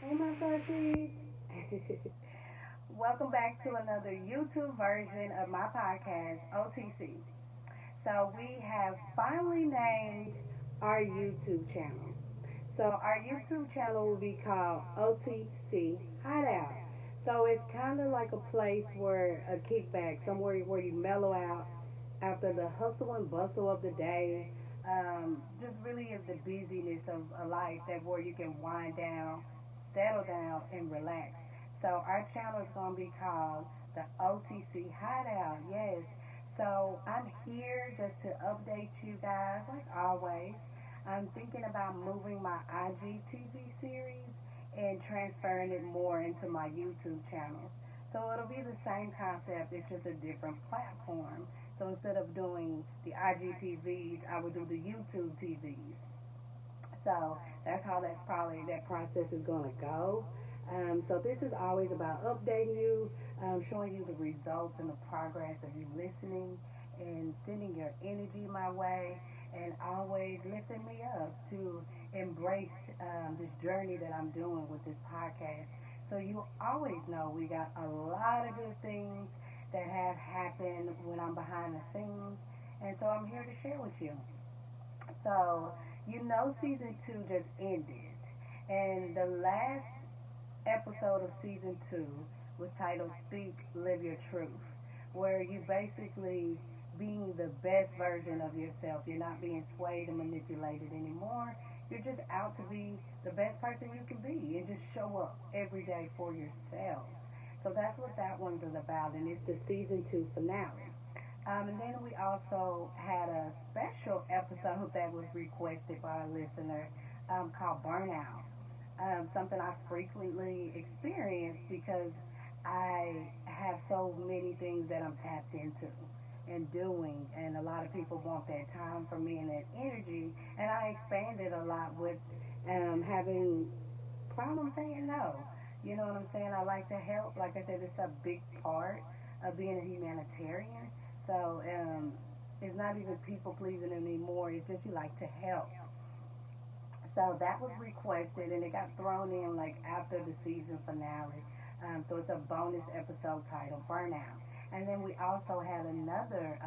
Hey, my Starseeds. Welcome back to another YouTube version of my podcast, OTC. So, we have finally named our YouTube channel. So, our YouTube channel will be called OTC Hideout. So, it's kind of like a place where a kickback, somewhere where you mellow out after the hustle and bustle of the day. Just really is the busyness of a life that where you can wind down, settle down, and relax. So our channel is going to be called the OTC Hideout. Yes. So I'm here just to update you guys, like always. I'm thinking about moving my IGTV series and transferring it more into my YouTube channel. So it'll be the same concept, it's just a different platform. So instead of doing the IGTVs, I would do the YouTube TVs. So that's how that process is going to go. So this is always about updating you, showing you the results and the progress of you listening and sending your energy my way, and always lifting me up to embrace this journey that I'm doing with this podcast. So you always know we got a lot of good things that have happened when I'm behind the scenes, and so I'm here to share with you. So, season two just ended, and the last episode of season two was titled Speak, Live Your Truth, where you basically being the best version of yourself. You're not being swayed and manipulated anymore. You're just out to be the best person you can be and just show up every day for yourself. So that's what that one was about, and it's the season two finale. And then we also had a special episode that was requested by a listener called Burnout. Something I frequently experience because I have so many things that I'm tapped into and doing, and a lot of people want that time from me and that energy, and I expanded a lot with having problems saying no. You know what I'm saying? I like to help. Like I said, it's a big part of being a humanitarian. So it's not even people pleasing anymore. It's just you like to help. So that was requested, and it got thrown in like after the season finale. So it's a bonus episode titled Burnout. And then we also had another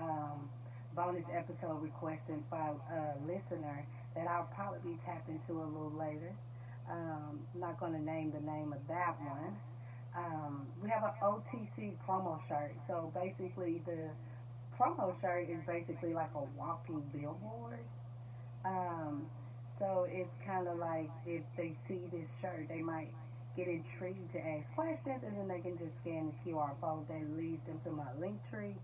bonus episode requested by a listener that I'll probably be tapped into a little later. Not going to name the name of that one. We have an OTC promo shirt. So basically, the promo shirt is basically like a walking billboard. Um, so it's kind of like if they see this shirt, they might get intrigued to ask questions, and then they can just scan the QR code that leads them to my link tree.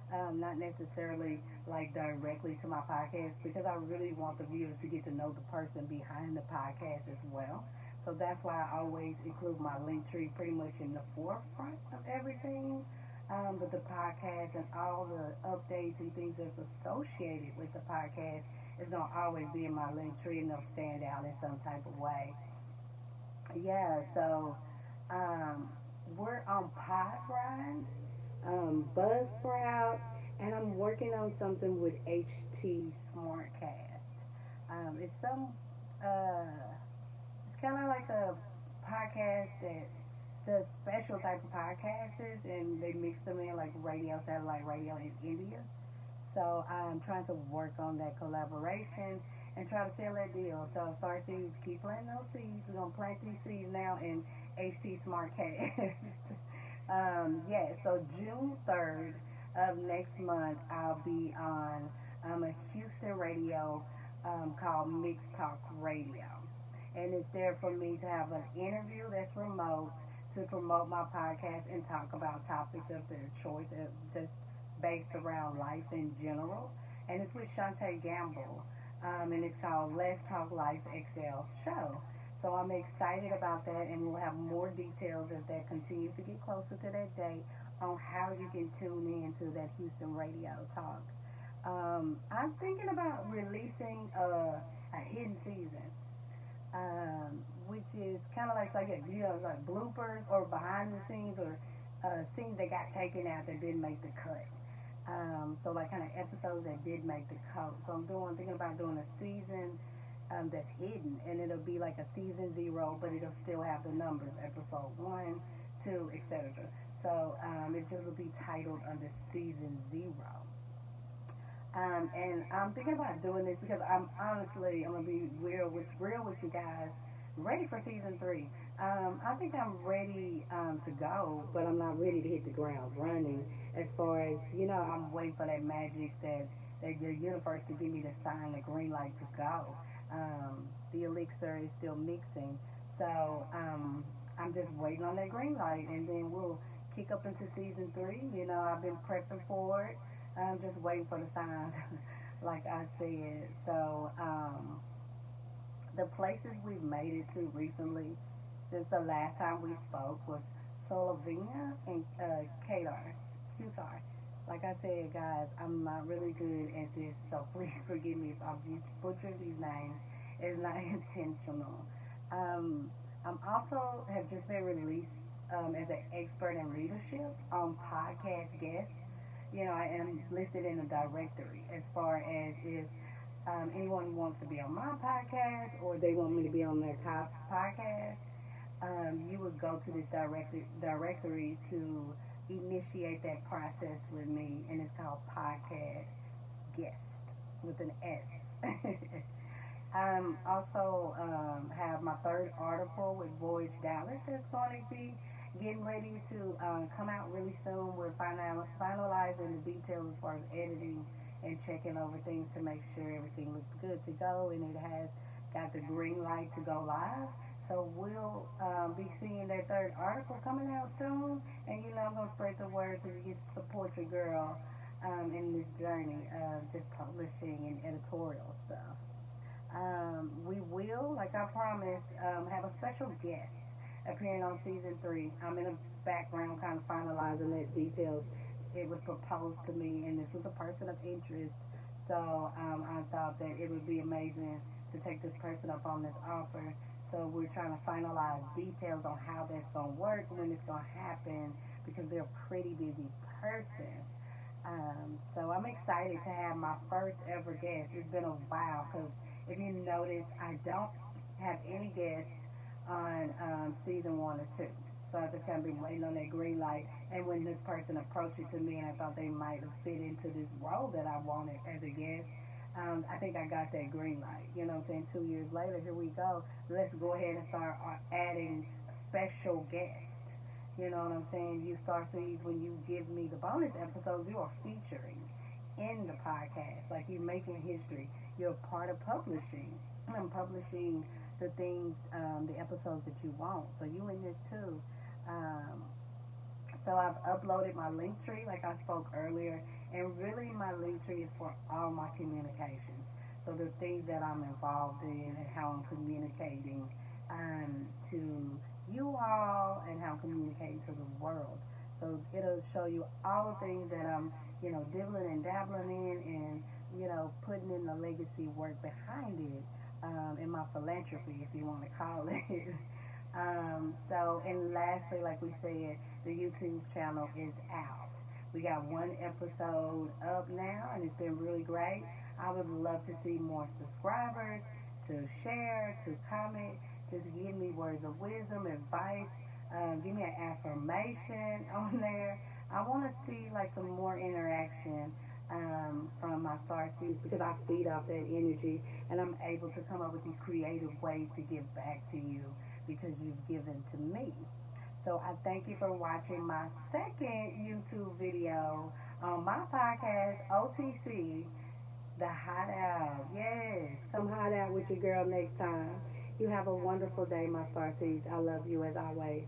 Not necessarily like directly to my podcast because I really want the viewers to get to know the person behind the podcast as well. So that's why I always include my link tree pretty much in the forefront of everything. But the podcast and all the updates and things that's associated with the podcast is gonna always be in my link tree, and they'll stand out in some type of way. Yeah, so um, we're on Podrive, Buzzsprout, and I'm working on something with HT Smartcast. It's it's kind of like a podcast that does special type of podcasts, and they mix them in like radio, satellite radio in India. So I'm trying to work on that collaboration and try to seal that deal. So Star Seeds, keep planting those seeds. We're gonna plant these seeds now in HT Smartcast. Yeah, so June 3rd of next month, I'll be on a Houston radio called Mix Talk Radio, and it's there for me to have an interview that's remote to promote my podcast and talk about topics of their choice, just based around life in general. And it's with Shantae Gamble, and it's called Let's Talk Life XL Show. So I'm excited about that, and we'll have more details as that continues to get closer to that date on how you can tune in to that Houston radio talk. I'm thinking about releasing a hidden season, which is kind of like like bloopers or behind the scenes or scenes that got taken out that didn't make the cut. So like kind of episodes that did make the cut. So thinking about doing a season that's hidden, and it'll be like a season 0, but it'll still have the numbers, episode 1, 2, etc. So it just will be titled under season 0. And I'm thinking about doing this because I'm gonna be real with you guys. Ready for season 3. I think I'm ready to go, but I'm not ready to hit the ground running. As far as I'm waiting for that magic that the universe to give me the sign, the green light to go. The elixir is still mixing, so I'm just waiting on that green light, and then we'll kick up into season 3. I've been prepping for it. I'm just waiting for the sign, like I said. So, the places we've made it to recently, since the last time we spoke, was Slovenia and Qatar. Like I said, guys, I'm not really good at this, so please forgive me if I've butchered these names. It's not intentional. I'm also have just been released as an expert in leadership on podcast guests. I am listed in a directory as far as if anyone wants to be on my podcast or they want me to be on their top podcast. You would go to this directory to initiate that process with me, and it's called Podcast Guest with an S. Also have my 3rd article with Voyage Dallas that's going to be getting ready to come out really soon. We're finalizing the details as far as editing and checking over things to make sure everything looks good to go, and it has got the green light to go live. So we'll be seeing that 3rd article coming out soon, and I'm going to spread the word so you can support your girl in this journey of just publishing and editorial stuff. We will, like I promised, have a special guest appearing on season 3. I'm in the background kind of finalizing the details. It was proposed to me, and this was a person of interest, so I thought that it would be amazing to take this person up on this offer. So we're trying to finalize details on how that's going to work, when it's going to happen, because they're a pretty busy person. So I'm excited to have my first ever guest. It's been a while, because if you notice, I don't have any guests on season 1 or 2. So I just kind of been waiting on that green light. And when this person approached it to me and I thought they might have fit into this role that I wanted as a guest, I think I got that green light. 2 years later, here we go. Let's go ahead and start adding special guests. You know what I'm saying? You start seeing when you give me the bonus episodes, you are featuring in the podcast. Like you're making history. You're a part of publishing. I'm publishing the things, the episodes that you want. So you in this too. So I've uploaded my link tree like I spoke earlier, and really my link tree is for all my communications. So the things that I'm involved in and how I'm communicating to you all and how I'm communicating to the world. So it'll show you all the things that I'm, dibbling and dabbling in and, putting in the legacy work behind it, in my philanthropy, if you want to call it. And lastly, like we said, the YouTube channel is out. We got 1 episode up now, and it's been really great. I would love to see more subscribers, to share, to comment, just give me words of wisdom, advice, give me an affirmation on there. I want to see like some more interaction from my star seeds, because I feed off that energy, and I'm able to come up with these creative ways to give back to you because you've given to me. So I thank you for watching my 2nd YouTube video on my podcast, OTC, The Hideout. Yes, come hide out with your girl next time. You have a wonderful day, my star seeds. I love you as always.